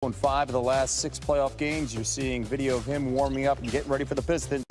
in 5 of the last 6 playoff games. You're seeing video of him warming up and getting ready for the Pistons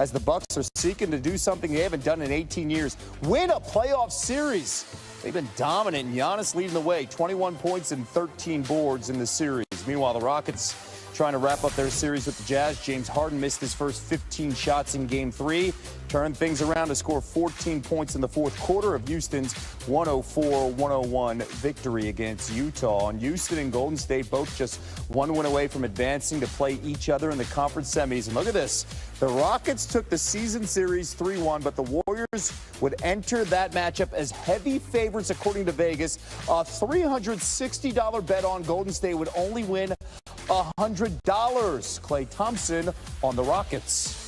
as the Bucks are seeking to do something they haven't done in 18 years. Win a playoff series. They've been dominant, and Giannis leading the way. 21 points and 13 boards in the series. Meanwhile, the Rockets trying to wrap up their series with the Jazz. James Harden missed his first 15 shots in Game 3. Turned things around to score 14 points in the fourth quarter of Houston's 104-101 victory against Utah. And Houston and Golden State both just one win away from advancing to play each other in the conference semis. And look at this. The Rockets took the season series 3-1, but the Warriors would enter that matchup as heavy favorites according to Vegas. A $360 bet on Golden State would only win $100. Klay Thompson on the Rockets.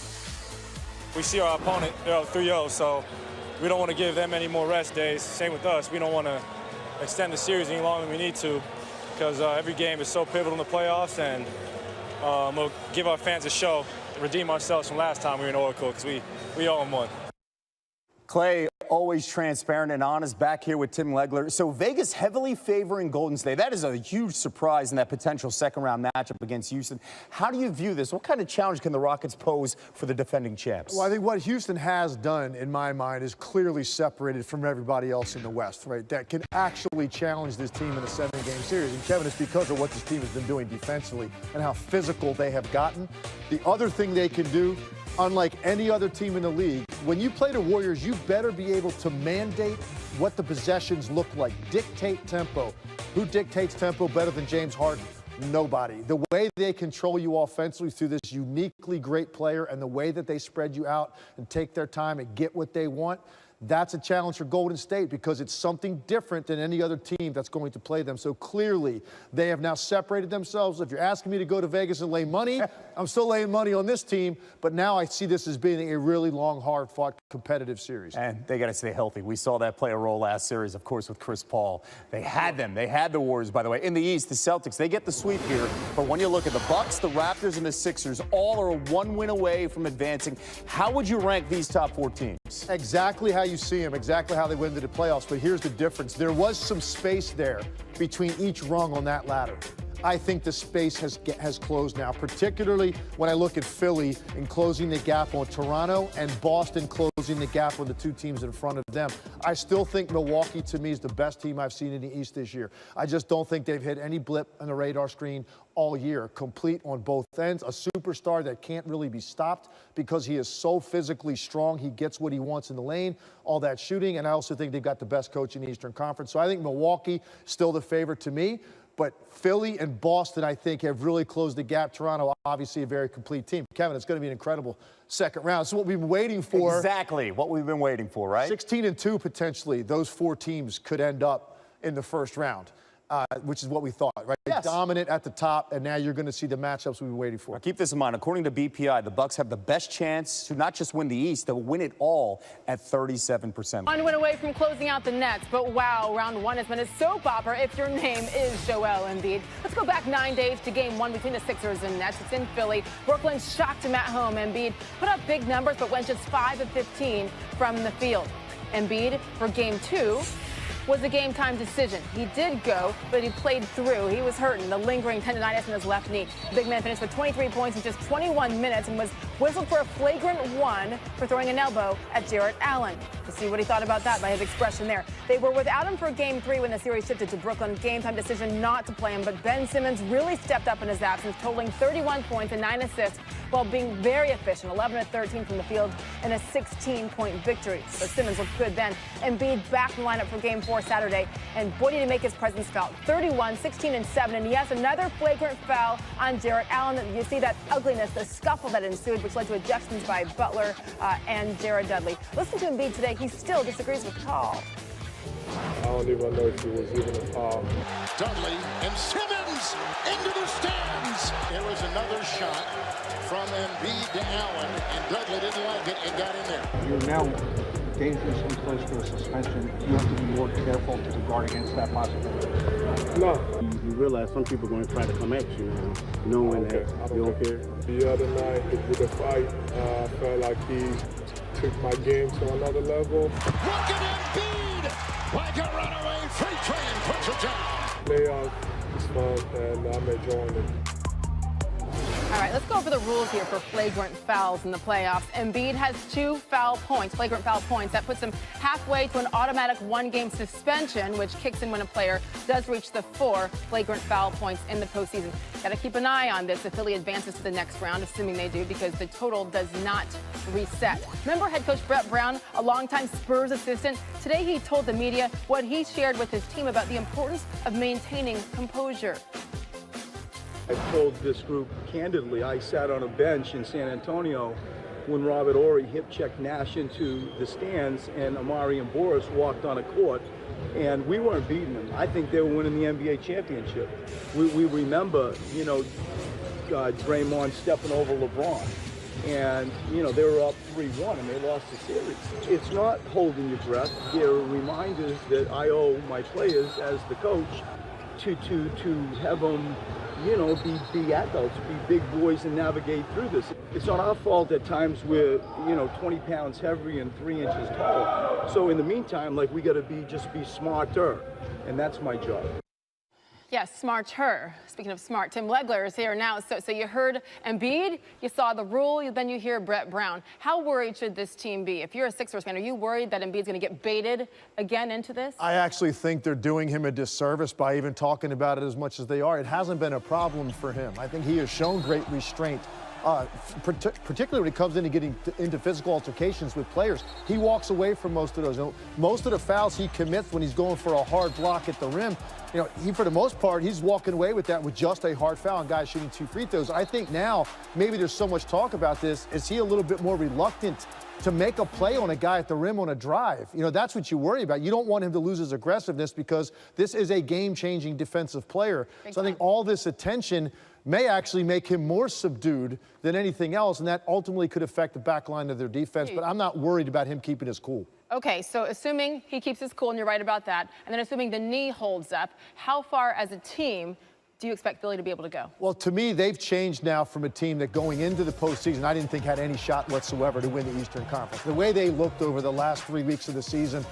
We see our opponent, they're up 3-0, so we don't want to give them any more rest days. Same with us. We don't want to extend the series any longer than we need to because every game is so pivotal in the playoffs, and we'll give our fans a show, redeem ourselves from last time we were in Oracle because we owe them one. Klay, always transparent and honest, back here with Tim Legler. So Vegas heavily favoring Golden State. That is a huge surprise in that potential second-round matchup against Houston. How do you view this? What kind of challenge can the Rockets pose for the defending champs? Well, I think what Houston has done, in my mind, is clearly separated from everybody else in the West, right? That can actually challenge this team in a 7-game series. And, Kevin, it's because of what this team has been doing defensively and how physical they have gotten. The other thing they can do, unlike any other team in the league, when you play the Warriors, you better be able to mandate what the possessions look like, dictate tempo. Who dictates tempo better than James Harden? Nobody. The way they control you offensively through this uniquely great player and the way that they spread you out and take their time and get what they want, that's a challenge for Golden State because it's something different than any other team that's going to play them. So clearly, they have now separated themselves. If you're asking me to go to Vegas and lay money, I'm still laying money on this team. But now I see this as being a really long, hard-fought, competitive series. And they got to stay healthy. We saw that play a role last series, of course, with Chris Paul. They had them. They had the Warriors, by the way. In the East, the Celtics, they get the sweep here. But when you look at the Bucks, the Raptors, and the Sixers, all are one win away from advancing. How would you rank these top 4 teams? Exactly how you see them, exactly how they went into the playoffs. But here's the difference. There was some space there between each rung on that ladder. I think the space has closed now, particularly when I look at Philly in closing the gap on Toronto and Boston closing the gap on the 2 teams in front of them. I still think Milwaukee, to me, is the best team I've seen in the East this year. I just don't think they've hit any blip on the radar screen all year, complete on both ends. A superstar that can't really be stopped because he is so physically strong. He gets what he wants in the lane, all that shooting, and I also think they've got the best coach in the Eastern Conference. So I think Milwaukee still the favorite to me. But Philly and Boston, I think, have really closed the gap. Toronto, obviously, a very complete team. Kevin, it's going to be an incredible second round. So what we've been waiting for. Exactly what we've been waiting for, right? 16-2, potentially. Those 4 teams could end up in the first round, which is what we thought, right? Yes. Dominant at the top, and now you're going to see the matchups we've been waiting for. Now keep this in mind. According to BPI, the Bucks have the best chance to not just win the East, they'll win it all at 37%. One win away from closing out the Nets, but wow, round 1 has been a soap opera if your name is Joel Embiid. Let's go back 9 days to Game 1 between the Sixers and Nets. It's in Philly. Brooklyn shocked him at home. Embiid put up big numbers, but went just 5 of 15 from the field. Embiid for Game 2 was a game-time decision. He did go, but he played through. He was hurting, the lingering tendonitis in his left knee. The big man finished with 23 points in just 21 minutes and was whistled for a flagrant 1 for throwing an elbow at Jarrett Allen. To see what he thought about that by his expression there. They were without him for Game 3 when the series shifted to Brooklyn. Game-time decision not to play him, but Ben Simmons really stepped up in his absence, totaling 31 points and 9 assists while being very efficient, 11 of 13 from the field in a 16-point victory. So Simmons looked good then. Embiid back in the lineup for Game 4 Saturday, and boy, did he make his presence felt. 31, 16, and 7, and yes, another flagrant foul on Jarrett Allen. You see that ugliness, the scuffle that ensued, which led to ejections by Butler and Jared Dudley. Listen to Embiid today. He still disagrees with the call. I don't even know if it was even a foul. Dudley and Simmons into the stands. There was another shot from Embiid to Allen, and Dudley didn't like it and got in there. You're now dangerously close to a suspension. You have to be more careful to guard against that possibility. No. You realize some people are going to try to come at you now, knowing that you don't care. The other night with the fight, I felt like he took my game to another level. Look at Embiid! Like a runaway freight train puts it down. Playoff, it's fun, and I'm enjoying it. All right, let's go over the rules here for flagrant fouls in the playoffs. Embiid has 2 flagrant foul points. That puts him halfway to an automatic 1-game suspension, which kicks in when a player does reach the 4 flagrant foul points in the postseason. Got to keep an eye on this if Philly advances to the next round, assuming they do, because the total does not reset. Remember head coach Brett Brown, a longtime Spurs assistant? Today he told the media what he shared with his team about the importance of maintaining composure. I told this group candidly, I sat on a bench in San Antonio when Robert Horry hip-checked Nash into the stands and Amari and Boris walked on a court, and we weren't beating them. I think they were winning the NBA championship. We remember, you know, Draymond stepping over LeBron, and, you know, they were up 3-1 and they lost the series. It's not holding your breath. They're reminders that I owe my players as the coach to have them, you know, be adults, be big boys and navigate through this. It's not our fault at times we're, you know, 20 pounds heavy and 3 inches tall. So in the meantime, like, we got to just be smarter, and that's my job. Yes, smarter. Speaking of smart, Tim Legler is here now. So you heard Embiid, you saw the rule, then you hear Brett Brown. How worried should this team be? If you're a Sixers fan, are you worried that Embiid's going to get baited again into this? I actually think they're doing him a disservice by even talking about it as much as they are. It hasn't been a problem for him. I think he has shown great restraint. Particularly when it comes into getting into physical altercations with players. He walks away from most of those. Most of the fouls he commits when he's going for a hard block at the rim, you know, he, for the most part, he's walking away with that with just a hard foul and guys shooting 2 free throws. I think now, maybe there's so much talk about this, is he a little bit more reluctant to make a play on a guy at the rim on a drive? You know, that's what you worry about. You don't want him to lose his aggressiveness because this is a game-changing defensive player. So I think all this attention may actually make him more subdued than anything else, and that ultimately could affect the back line of their defense. But I'm not worried about him keeping his cool. Okay, so assuming he keeps his cool, and you're right about that, and then assuming the knee holds up, how far as a team do you expect Philly to be able to go? Well, to me, they've changed now from a team that going into the postseason, I didn't think had any shot whatsoever to win the Eastern Conference. The way they looked over the last 3 weeks of the season,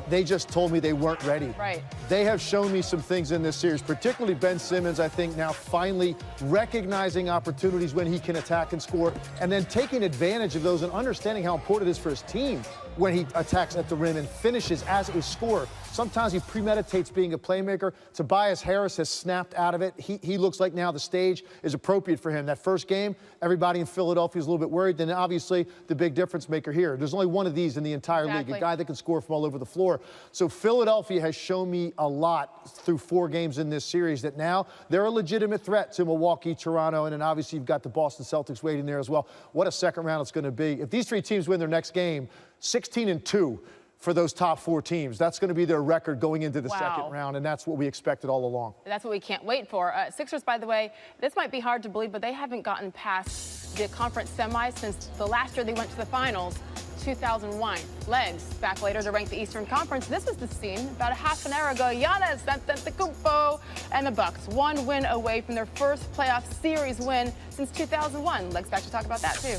they just told me they weren't ready. Right. They have shown me some things in this series, particularly Ben Simmons, I think now finally recognizing opportunities when he can attack and score, and then taking advantage of those and understanding how important it is for his team when he attacks at the rim and finishes as a scorer. Sometimes he premeditates being a playmaker. Tobias Harris has snapped out of it. He looks like now the stage is appropriate for him. That first game, everybody in Philadelphia is a little bit worried. Then obviously the big difference maker here. There's only one of these in the entire league, a guy that can score from all over the floor. So Philadelphia has shown me a lot through 4 games in this series that now they're a legitimate threat to Milwaukee, Toronto, and then obviously you've got the Boston Celtics waiting there as well. What a second round it's going to be. If these 3 teams win their next game, 16-2 for those top 4 teams. That's going to be their record going into the second round, and that's what we expected all along. That's what we can't wait for. Sixers, by the way, this might be hard to believe, but they haven't gotten past the conference semis since the last year they went to the finals, 2001. Legs back later to rank the Eastern Conference. This was the scene about a half an hour ago. Giannis Antetokounmpo and the Bucks 1 win away from their first playoff series win since 2001. Legs back to talk about that too.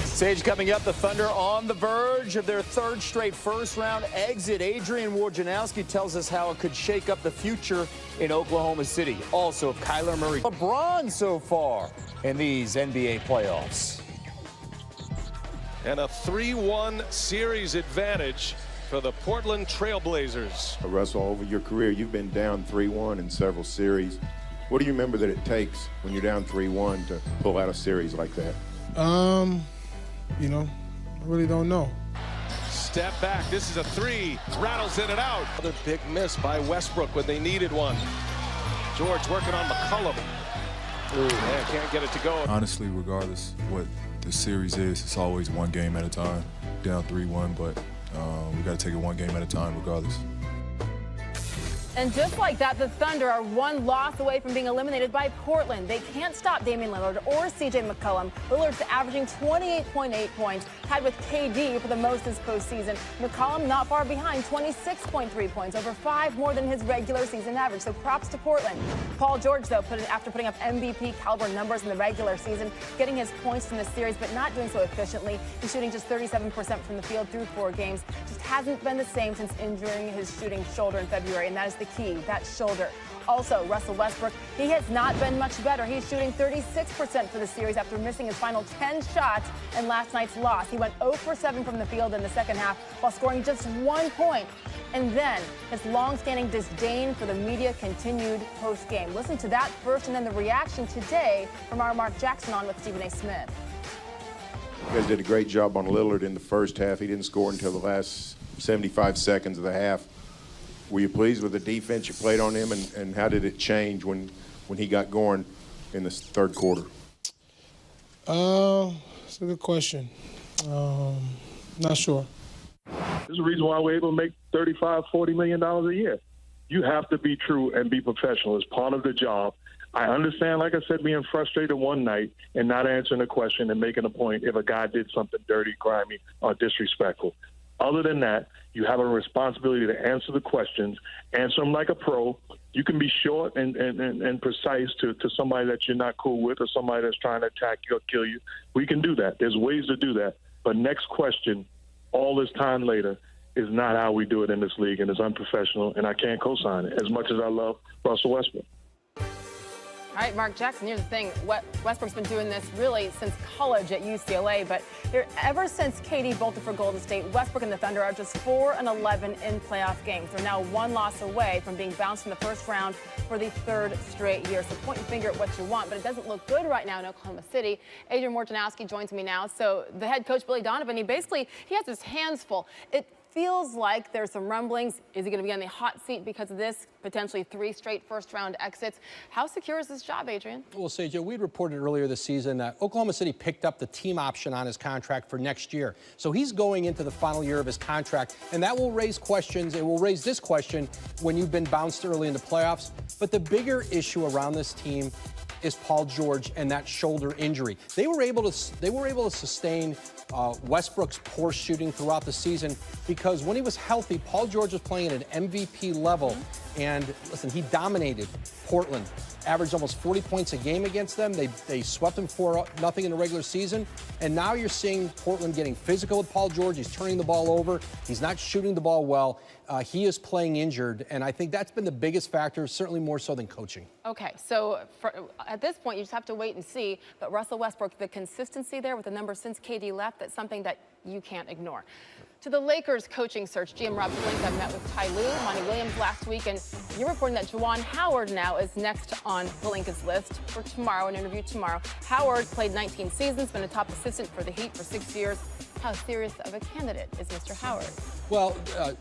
Sage coming up, the Thunder on the verge of their 3rd straight first-round exit. Adrian Wojnarowski tells us how it could shake up the future in Oklahoma City. Also, Kyler Murray. LeBron so far in these NBA playoffs. And a 3-1 series advantage for the Portland Trailblazers. Russell, over your career, you've been down 3-1 in several series. What do you remember that it takes when you're down 3-1 to pull out a series like that? You know, I really don't know. Step back. This is a 3. Rattles in and out. Another big miss by Westbrook when they needed one. George working on McCollum. Ooh, man, can't get it to go. Honestly, regardless what the series is, it's always 1 game at a time. Down 3-1, but we got to take it 1 game at a time regardless. And just like that, the Thunder are 1 loss away from being eliminated by Portland. They can't stop Damian Lillard or C.J. McCollum. Lillard's averaging 28.8 points, tied with KD for the most this postseason. McCollum not far behind, 26.3 points, over 5 more than his regular season average. So props to Portland. Paul George, though, after putting up MVP caliber numbers in the regular season, getting his points in the series, but not doing so efficiently. He's shooting just 37% from the field through 4 games. Just hasn't been the same since injuring his shooting shoulder in February, and that is the key, that shoulder. Also, Russell Westbrook, he has not been much better. He's shooting 36% for the series after missing his final 10 shots in last night's loss. He went 0 for 7 from the field in the second half while scoring just 1 point. And then his long-standing disdain for the media continued post-game. Listen to that first and then the reaction today from our Mark Jackson on with Stephen A. Smith. You guys did a great job on Lillard in the first half. He didn't score until the last 75 seconds of the half. Were you pleased with the defense you played on him, and how did it change when he got going in the third quarter? It's a good question. Not sure. There's a reason why we're able to make $35, $40 million a year. You have to be true and be professional. It's part of the job. I understand, like I said, being frustrated one night and not answering a question and making a point if a guy did something dirty, grimy, or disrespectful. Other than that, you have a responsibility to answer the questions, answer them like a pro. You can be short and precise to somebody that you're not cool with or somebody that's trying to attack you or kill you. We can do that. There's ways to do that. But next question, all this time later, is not how we do it in this league, and it's unprofessional, and I can't co-sign it as much as I love Russell Westbrook. All right, Mark Jackson, here's the thing. Westbrook's been doing this really since college at UCLA, but ever since KD bolted for Golden State, Westbrook and the Thunder are just 4-11 in playoff games. They're now 1 loss away from being bounced in the first round for the 3rd straight year. So point your finger at what you want, but it doesn't look good right now in Oklahoma City. Adrian Wojnarowski joins me now. So the head coach, Billy Donovan, he has his hands full. It feels like there's some rumblings. Is he going to be on the hot seat because of this? Potentially 3 straight first-round exits. How secure is this job, Adrian? Well, Sage, we'd reported earlier this season that Oklahoma City picked up the team option on his contract for next year. So he's going into the final year of his contract, and that will raise questions. It will raise this question when you've been bounced early in the playoffs. But the bigger issue around this team is Paul George and that shoulder injury. They were able to sustain Westbrook's poor shooting throughout the season because when he was healthy, Paul George was playing at an MVP level. And listen, he dominated Portland, averaged almost 40 points a game against them. They swept them 4-0 in the regular season. And now you're seeing Portland getting physical with Paul George. He's turning the ball over. He's not shooting the ball well. He is playing injured. And I think that's been the biggest factor, certainly more so than coaching. Okay, so at this point, you just have to wait and see. But Russell Westbrook, the consistency there with the numbers since KD left, that's something that you can't ignore. To the Lakers coaching search, GM Rob Pelinka met with Ty Lue, Monty Williams last week, and you're reporting that Juwan Howard now is next on Pelinka's list for tomorrow, an interview tomorrow. Howard played 19 seasons, been a top assistant for the Heat for 6 years. How serious of a candidate is Mr. Howard? Well,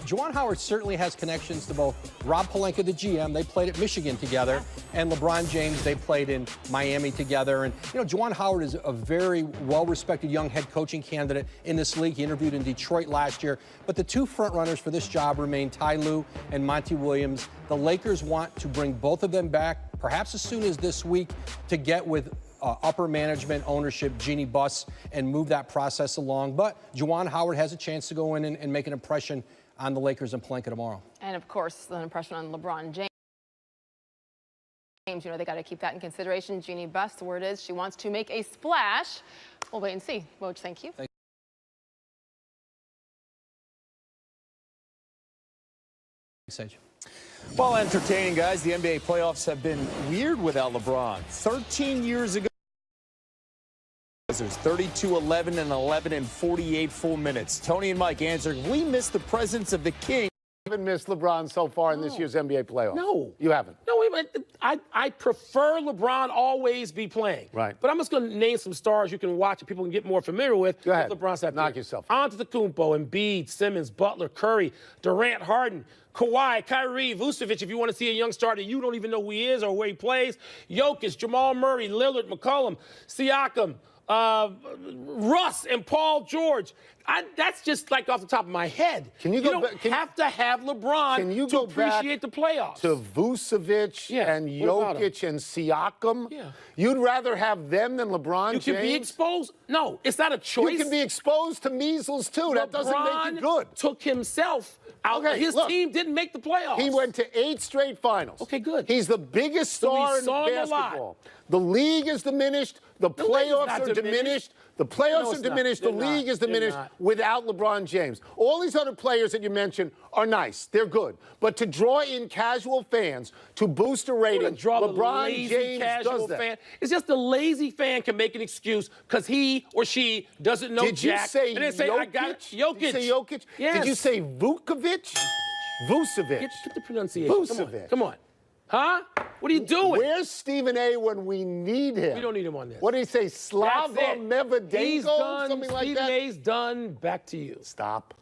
Juwan Howard certainly has connections to both Rob Pelinka, the GM, they played at Michigan together, and LeBron James, they played in Miami together. And, Juwan Howard is a very well-respected young head coaching candidate in this league. He interviewed in Detroit last year. But the 2 frontrunners for this job remain Ty Lue and Monty Williams. The Lakers want to bring both of them back, perhaps as soon as this week, to get with upper management, ownership, Jeannie Buss, and move that process along. But Juwan Howard has a chance to go in and make an impression on the Lakers and Pelinka tomorrow. And, of course, an impression on LeBron James. They got to keep that in consideration. Jeannie Buss, the word is she wants to make a splash. We'll wait and see. Woj, thank you. Thanks, Sage. Well, entertaining, guys. The NBA playoffs have been weird without LeBron. 13 years ago, there's 32-11 and 11 in 48 full minutes. Tony and Mike answering, we missed the presence of the king. You haven't missed LeBron so far in this year's NBA playoffs. No. You haven't? No, I prefer LeBron always be playing. Right. But I'm just going to name some stars you can watch and people can get more familiar with. Go ahead. LeBron's that Knock yourself. Antetokounmpo, Embiid, Simmons, Butler, Curry, Durant, Harden, Kawhi, Kyrie, Vucevic, if you want to see a young star that you don't even know who he is or where he plays, Jokic, Jamal Murray, Lillard, McCollum, Siakam, Russ and Paul George. That's just like off the top of my head. Can you don't have to have LeBron to appreciate the playoffs. To Vucevic and Jokic and Siakam? Yeah. You'd rather have them than LeBron James? You can be exposed. No, it's not a choice. You can be exposed to measles, too. That doesn't make you good. Took himself out. Okay, his team didn't make the playoffs. He went to 8 straight finals. Okay, good. He's the biggest star in basketball. The league is diminished. The playoffs are diminished. The playoffs are diminished. The league is diminished without LeBron James. All these other players that you mentioned are nice. They're good. But to draw in casual fans to boost the rating, LeBron James does that. It's just a lazy fan can make an excuse because he or she doesn't know Jack. Did you say and then say, Jokic? I got Jokic. Did you say Jokic? Yes. Did you say Vukovic? Vucevic. Get the pronunciation. Vucevic. Come on. Huh? What are you doing? Where's Stephen A. when we need him? We don't need him on this. What did he say? Slava Mevadenko? He's done. Something like that? Stephen A's done. Back to you. Stop.